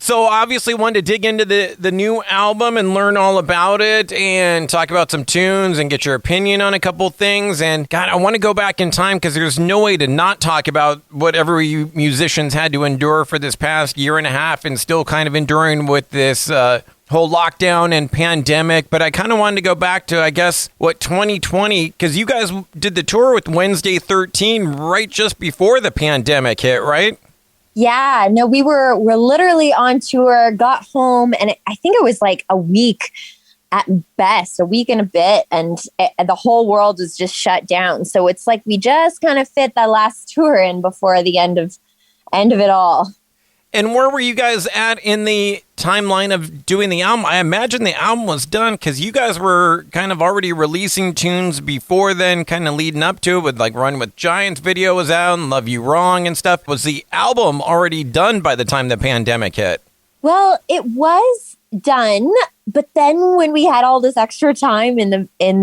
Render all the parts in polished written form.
So obviously wanted to dig into the new album and learn all about it and talk about some tunes and get your opinion on a couple things. And God, I want to go back in time because there's no way to not talk about whatever you musicians had to endure for this past year and a half and still kind of enduring with this whole lockdown and pandemic. But I kind of wanted to go back to, I guess, 2020, because you guys did the tour with Wednesday 13 right just before the pandemic hit, right? Yeah, no, we're literally on tour, got home, and I think it was like a week at best, a week and a bit, and the whole world was just shut down. So it's like we just kind of fit that last tour in before the end of it all. And where were you guys at in the timeline of doing the album? I imagine the album was done because you guys were kind of already releasing tunes before then, kind of leading up to it with like Run With Giants video was out and Love You Wrong and stuff. Was the album already done by the time the pandemic hit? Well, it was done, but then when we had all this extra time in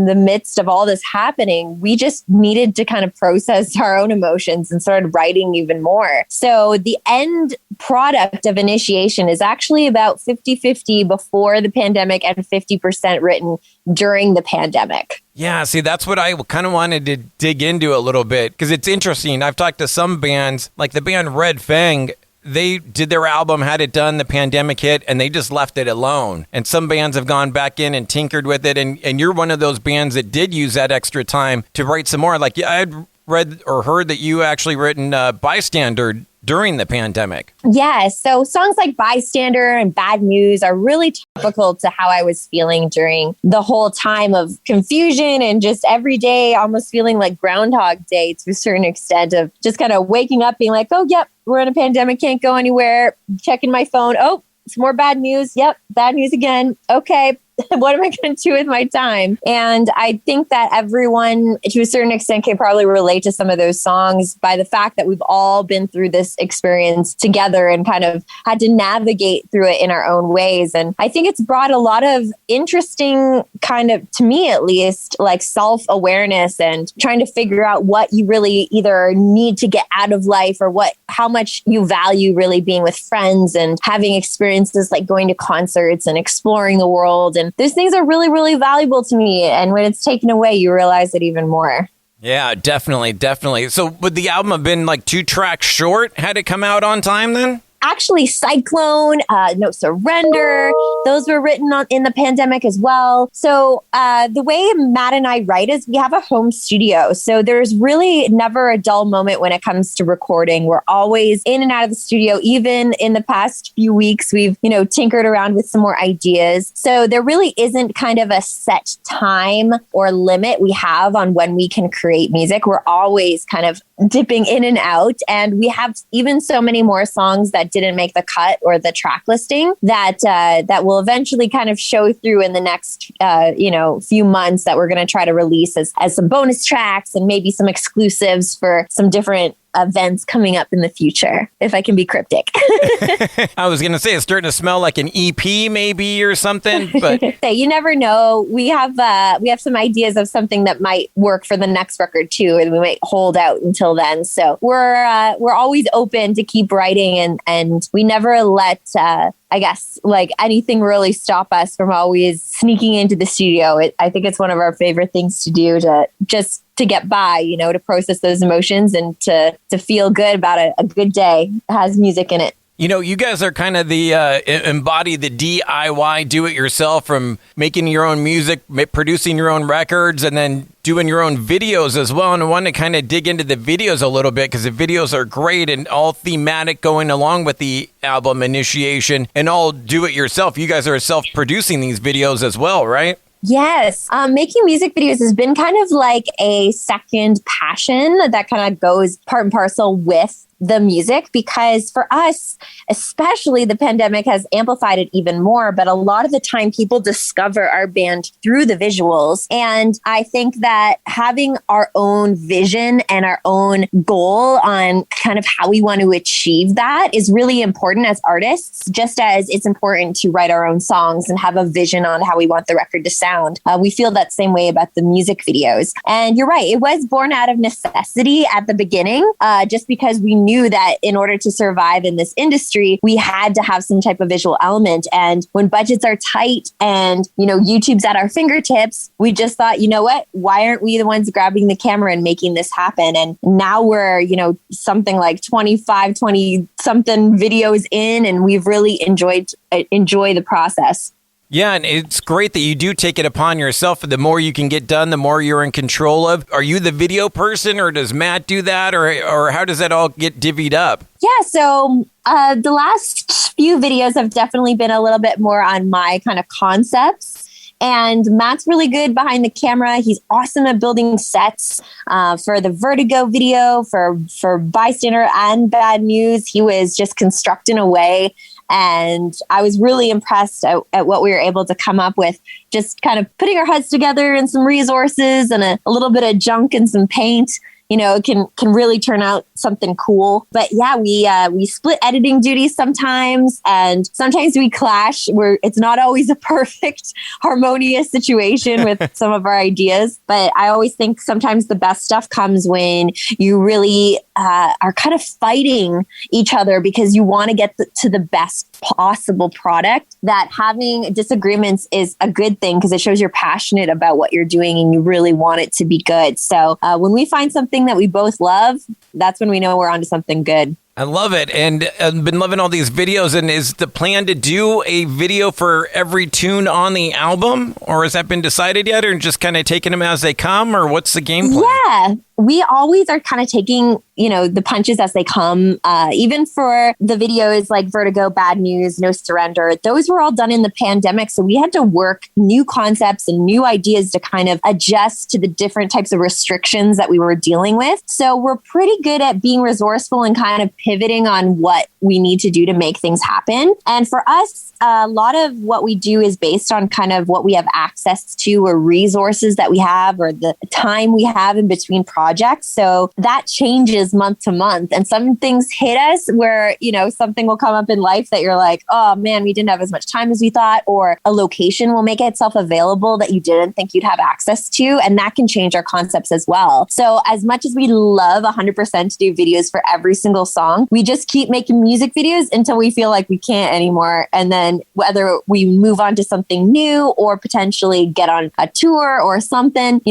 the midst of all this happening, we just needed to kind of process our own emotions and started writing even more. So the end product of Initiation is actually about 50-50 before the pandemic and 50% written during the pandemic. Yeah, see, that's what I kind of wanted to dig into a little bit because it's interesting. I've talked to some bands, like the band Red Fang. They did their album, had it done, the pandemic hit, and they just left it alone. And some bands have gone back in and tinkered with it. And you're one of those bands that did use that extra time to write some more. Like, I had read or heard that you actually written Bystander during the pandemic. Yeah, so songs like Bystander and Bad News are really topical to how I was feeling during the whole time of confusion and just every day almost feeling like Groundhog Day to a certain extent of just kind of waking up being like, oh, yep, we're in a pandemic, can't go anywhere, checking my phone. Oh, some more bad news. Yep, bad news again. Okay. What am I going to do with my time? And I think that everyone, to a certain extent, can probably relate to some of those songs by the fact that we've all been through this experience together and kind of had to navigate through it in our own ways. And I think it's brought a lot of interesting kind of, to me at least, like self-awareness and trying to figure out what you really either need to get out of life or how much you value really being with friends and having experiences like going to concerts and exploring the world. And those things are really, really valuable to me. And when it's taken away, you realize it even more. Yeah, definitely. So would the album have been like 2 tracks short had it come out on time then? Actually, Cyclone, No Surrender, those were written in the pandemic as well. So the way Matt and I write is we have a home studio. So there's really never a dull moment when it comes to recording. We're always in and out of the studio. Even in the past few weeks, we've, tinkered around with some more ideas. So there really isn't kind of a set time or limit we have on when we can create music. We're always kind of dipping in and out. And we have even so many more songs that didn't make the cut or the track listing that will eventually kind of show through in the next, few months that we're going to try to release as some bonus tracks and maybe some exclusives for some different events coming up in the future, if I can be cryptic. I was going to say it's starting to smell like an EP maybe or something, but you never know. We have some ideas of something that might work for the next record too, and we might hold out until then. So we're always open to keep writing, and we never let I guess like anything really stop us from always sneaking into the studio. I think it's one of our favorite things to do to get by, to process those emotions and to feel good about a good day that has music in it. You guys are kind of the embody the DIY, do it yourself, from making your own music, producing your own records, and then doing your own videos as well. And I want to kind of dig into the videos a little bit because the videos are great and all thematic going along with the album Initiation and all do it yourself. You guys are self-producing these videos as well, right? Yes. Making music videos has been kind of like a second passion that kind of goes part and parcel with the music, because for us, especially, the pandemic has amplified it even more. But a lot of the time people discover our band through the visuals. And I think that having our own vision and our own goal on kind of how we want to achieve that is really important as artists, just as it's important to write our own songs and have a vision on how we want the record to sound. We feel that same way about the music videos. And you're right, it was born out of necessity at the beginning, just because we knew that in order to survive in this industry, we had to have some type of visual element. And when budgets are tight and, YouTube's at our fingertips, we just thought, you know what? Why aren't we the ones grabbing the camera and making this happen? And now we're, something like 20 something videos in, and we've really enjoy the process. Yeah, and it's great that you do take it upon yourself. The more you can get done, the more you're in control of. Are you the video person, or does Matt do that, or how does that all get divvied up? Yeah, so the last few videos have definitely been a little bit more on my kind of concepts. And Matt's really good behind the camera. He's awesome at building sets. For the Vertigo video, for Bystander and Bad News, he was just constructing away. And I was really impressed at what we were able to come up with, just kind of putting our heads together and some resources and a little bit of junk and some paint. It can really turn out something cool. But yeah, we split editing duties sometimes, and sometimes we clash where it's not always a perfect, harmonious situation with some of our ideas. But I always think sometimes the best stuff comes when you really are kind of fighting each other because you want to get to the best possible product. That having disagreements is a good thing because it shows you're passionate about what you're doing and you really want it to be good. So when we find something that we both love, that's when we know we're onto something good. I love it, and I've been loving all these videos. And is the plan to do a video for every tune on the album, or has that been decided yet, or just kind of taking them as they come, or what's the game plan? Yeah, we always are kind of taking, the punches as they come. Even for the videos like Vertigo, Bad News, No Surrender, those were all done in the pandemic. So we had to work new concepts and new ideas to kind of adjust to the different types of restrictions that we were dealing with. So we're pretty good at being resourceful and kind of pivoting on what we need to do to make things happen. And for us, a lot of what we do is based on kind of what we have access to or resources that we have or the time we have in between projects. So that changes month to month. And some things hit us where, something will come up in life that you're like, oh man, we didn't have as much time as we thought, or a location will make itself available that you didn't think you'd have access to. And that can change our concepts as well. So as much as we love 100% to do videos for every single song, we just keep making music videos until we feel like we can't anymore. And then whether we move on to something new or potentially get on a tour or something,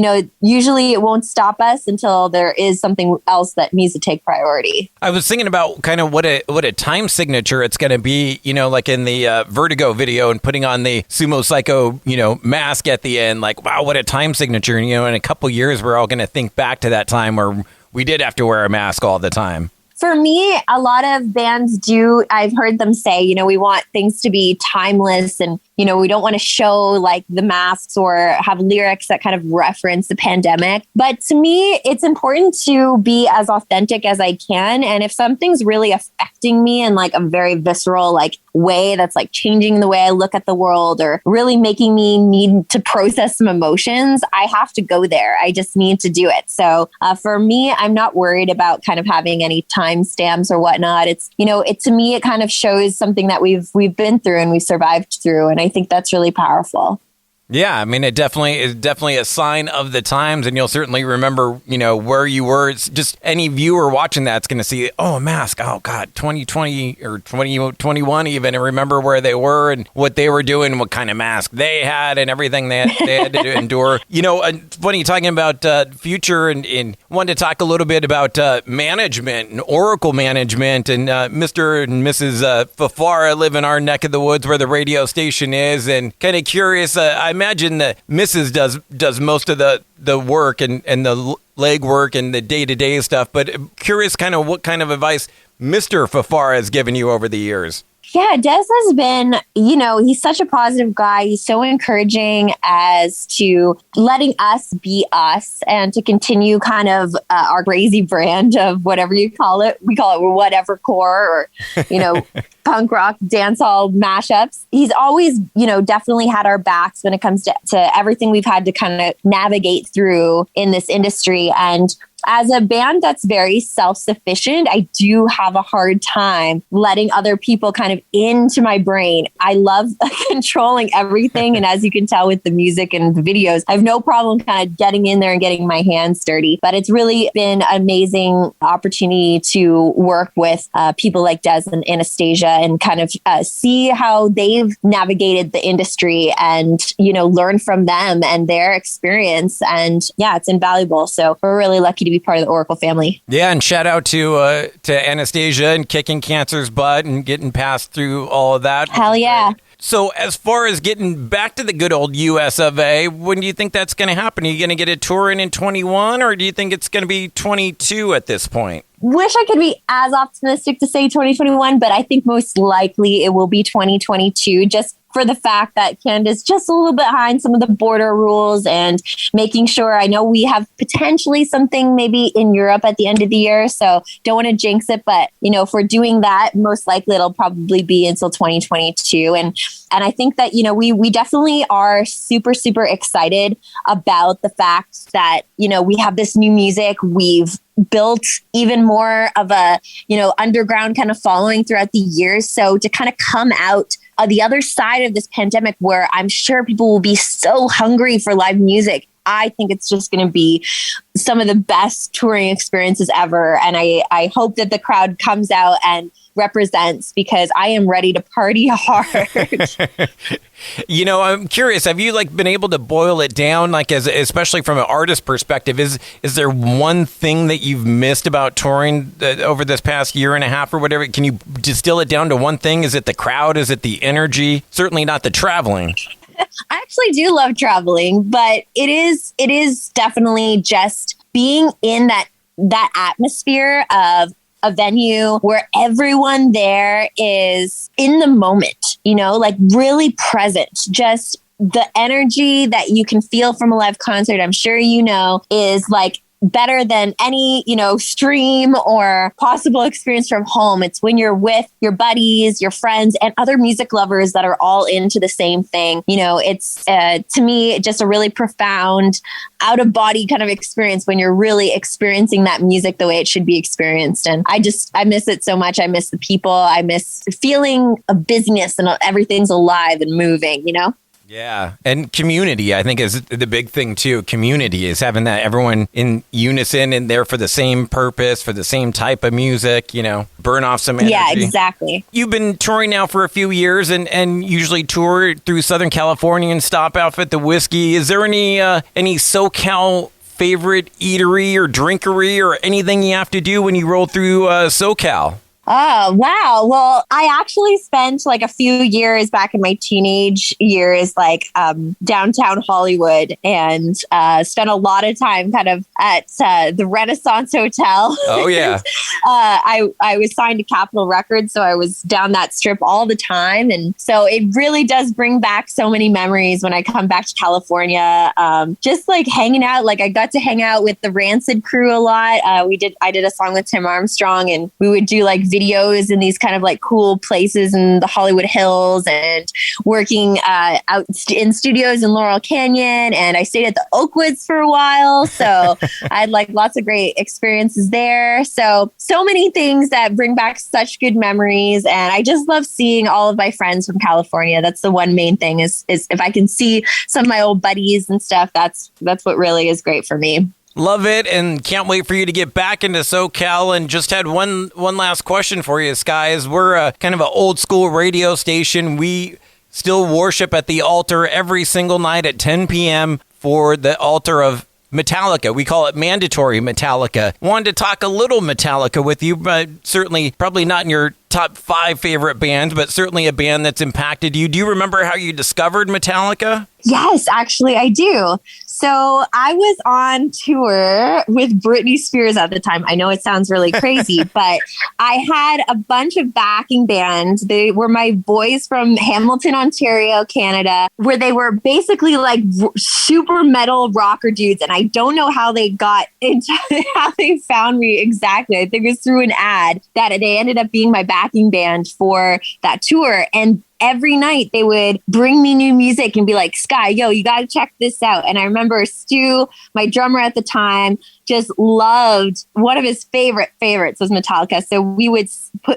usually it won't stop us until there is something else that needs to take priority. I was thinking about kind of what a time signature it's going to be, like in the Vertigo video and putting on the Sumo Psycho, mask at the end, like, wow, what a time signature. And, in a couple years, we're all going to think back to that time where we did have to wear a mask all the time. For me, a lot of bands do. I've heard them say, we want things to be timeless and, we don't want to show like the masks or have lyrics that kind of reference the pandemic. But to me, it's important to be as authentic as I can. And if something's really affecting me in like a very visceral way that's like changing the way I look at the world or really making me need to process some emotions, I have to go there. I just need to do it. So for me, I'm not worried about kind of having any timestamps or whatnot. It's, to me, it kind of shows something that we've been through and we've survived through. And I think that's really powerful. Yeah, I mean, it definitely is a sign of the times, and you'll certainly remember, where you were. It's just any viewer watching that's going to see, a mask. Oh, God, 2020 or 2021 even, and remember where they were and what they were doing, what kind of mask they had, and everything they had to endure. Funny talking about future, and wanted to talk a little bit about management and Oracle management, and Mr. and Mrs. Fafara live in our neck of the woods where the radio station is, and kind of curious. I imagine that Mrs. does most of the work and the leg work and the day-to-day stuff, but curious kind of what kind of advice Mr. Fafara has given you over the years. Yeah, Des has been, he's such a positive guy. He's so encouraging as to letting us be us and to continue kind of our crazy brand of whatever you call it. We call it whatever core or, punk rock, dance hall mashups. He's always, definitely had our backs when it comes to everything we've had to kind of navigate through in this industry. And as a band that's very self-sufficient, I do have a hard time letting other people kind of into my brain. I love controlling everything. And as you can tell with the music and the videos, I have no problem kind of getting in there and getting my hands dirty. But it's really been an amazing opportunity to work with people like Des and Anastasia and kind of see how they've navigated the industry and, learn from them and their experience. And yeah, it's invaluable. So we're really lucky to be part of the Oracle family. Yeah, and shout out to Anastasia and kicking cancer's butt and getting past through all of that. Hell yeah. Great. So as far as getting back to the good old US of A, when do you think that's going to happen? Are you going to get a tour in 21, or do you think it's going to be 22 at this point? Wish I could be as optimistic to say 2021, but I think most likely it will be 2022, just for the fact that Canada's just a little bit behind some of the border rules and making sure. I know we have potentially something maybe in Europe at the end of the year, so don't want to jinx it. But, if we're doing that, most likely it'll probably be until 2022. And I think that, we definitely are super, super excited about the fact that, we have this new music. We've built even more of a, underground kind of following throughout the years. So to kind of come out the other side of this pandemic, where I'm sure people will be so hungry for live music, I think it's just going to be some of the best touring experiences ever. And I hope that the crowd comes out and represents, because I am ready to party hard. I'm curious, have you been able to boil it down, especially from an artist perspective? Is there one thing that you've missed about touring over this past year and a half or whatever? Can you distill it down to one thing? Is it the crowd? Is it the energy? Certainly not the traveling. I actually do love traveling, but it is definitely just being in that atmosphere of a venue where everyone there is in the moment, really present. Just the energy that you can feel from a live concert, I'm sure is better than any, stream or possible experience from home. It's when you're with your buddies, your friends, and other music lovers that are all into the same thing. It's to me just a really profound out of body kind of experience when you're really experiencing that music the way it should be experienced. And I miss it so much. I miss the people. I miss feeling a busyness and everything's alive and moving, Yeah. And community, I think, is the big thing, too. Community is having that everyone in unison and there for the same purpose, for the same type of music, burn off some energy. Yeah, exactly. You've been touring now for a few years and usually tour through Southern California and stop off at the Whiskey. Is there any SoCal favorite eatery or drinkery or anything you have to do when you roll through SoCal? Oh, wow. Well, I actually spent a few years back in my teenage years, downtown Hollywood, and spent a lot of time kind of at the Renaissance Hotel. Oh, yeah. I was signed to Capitol Records, so I was down that strip all the time. And so it really does bring back so many memories when I come back to California. Just hanging out, I got to hang out with the Rancid crew a lot. I did a song with Tim Armstrong, and we would do videos in these kind of cool places in the Hollywood Hills, and working out in studios in Laurel Canyon. And I stayed at the Oakwoods for a while. So I had lots of great experiences there. So many things that bring back such good memories. And I just love seeing all of my friends from California. That's the one main thing is if I can see some of my old buddies and stuff, that's what really is great for me. Love it, and can't wait for you to get back into SoCal. And just had one last question for you, Skies. We're kind of an old school radio station. We still worship at the altar every single night at 10 p.m. for the altar of Metallica. We call it mandatory Metallica. Wanted to talk a little Metallica with you, but certainly probably not in your top 5 favorite bands, but certainly a band that's impacted you. Do you remember how you discovered Metallica? Yes, actually, I do. So I was on tour with Britney Spears at the time. I know it sounds really crazy, but I had a bunch of backing bands. They were my boys from Hamilton, Ontario, Canada, where they were basically super metal rocker dudes. And I don't know how they got into how they found me exactly. I think it was through an ad that they ended up being my backing band for that tour. And every night they would bring me new music and be like, Sky, yo, you got to check this out. And I remember Stu, my drummer at the time, just loved, one of his favorites was Metallica. So we would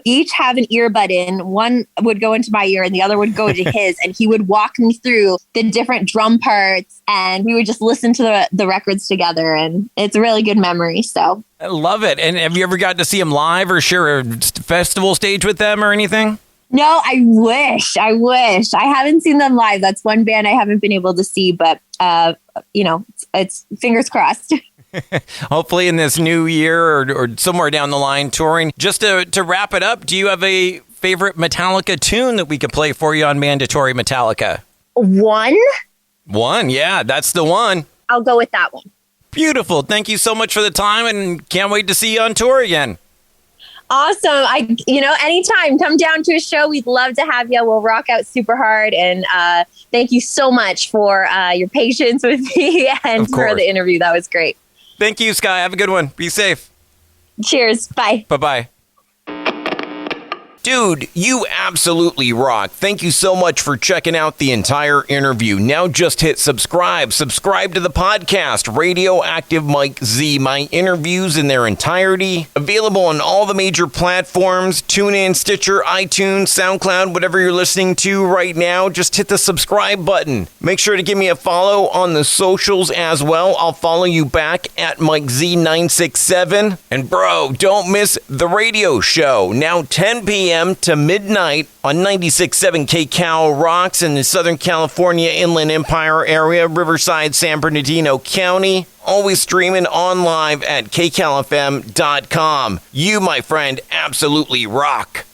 each have an earbud in. One would go into my ear and the other would go to his. And he would walk me through the different drum parts. And we would just listen to the records together. And it's a really good memory. So I love it. And have you ever got to see him live or share a festival stage with them or anything? No, I wish. I haven't seen them live. That's one band I haven't been able to see. But, it's fingers crossed. Hopefully in this new year or somewhere down the line touring. Just to wrap it up, do you have a favorite Metallica tune that we could play for you on Mandatory Metallica? One, yeah, that's the one. I'll go with that one. Beautiful. Thank you so much for the time and can't wait to see you on tour again. Awesome. Anytime, come down to a show. We'd love to have you. We'll rock out super hard. And thank you so much for your patience with me and for the interview. That was great. Thank you, Sky. Have a good one. Be safe. Cheers. Bye. Bye-bye. Dude, you absolutely rock. Thank you so much for checking out the entire interview. Now just hit subscribe. Subscribe to the podcast, Radioactive Mike Z. My interviews in their entirety. Available on all the major platforms. TuneIn, Stitcher, iTunes, SoundCloud, whatever you're listening to right now. Just hit the subscribe button. Make sure to give me a follow on the socials as well. I'll follow you back at MikeZ967. And bro, don't miss the radio show. Now 10 p.m. to midnight on 96.7 KCal Rocks in the Southern California Inland Empire area, Riverside, San Bernardino County. Always streaming on live at kcalfm.com. You, my friend, absolutely rock.